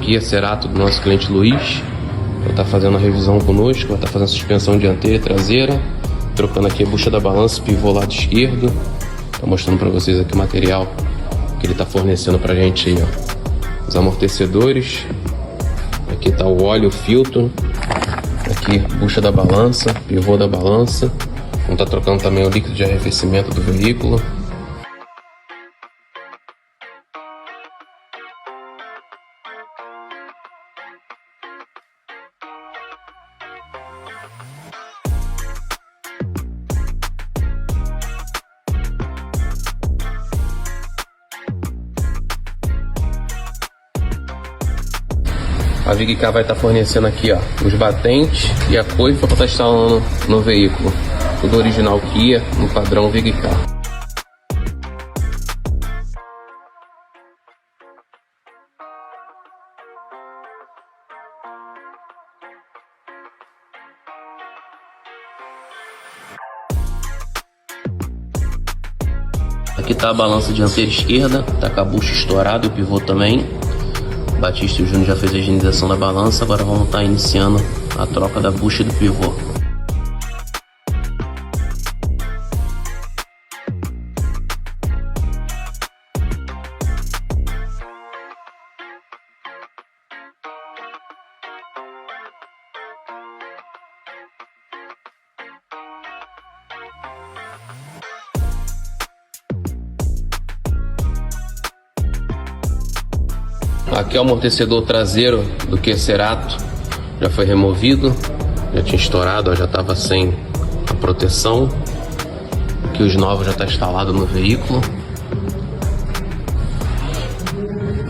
Kia Cerato do nosso cliente Luiz. Vai estar fazendo a revisão conosco, vai estar fazendo a suspensão dianteira e traseira, trocando aqui a bucha da balança, pivô lado esquerdo. Tá mostrando para vocês aqui o material que ele está fornecendo pra gente aí, ó. Os amortecedores, aqui tá o óleo, o filtro, aqui bucha da balança, pivô da balança. Vamos estar trocando também o líquido de arrefecimento do veículo. A VigCar vai estar fornecendo aqui, ó, os batentes e a coifa para estar instalando no veículo. Tudo original Kia, no padrão VigCar. Aqui tá a balança dianteira esquerda, tá com a bucha estourada e o pivô também. Batista e o Júnior já fez a higienização da balança, agora vamos estar iniciando a troca da bucha e do pivô. Aqui é o amortecedor traseiro do Kia Cerato, já foi removido, já tinha estourado, ó, já estava sem a proteção. Aqui os novos já está instalado no veículo,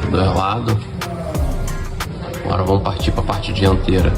do lado. Agora vamos partir para a parte dianteira.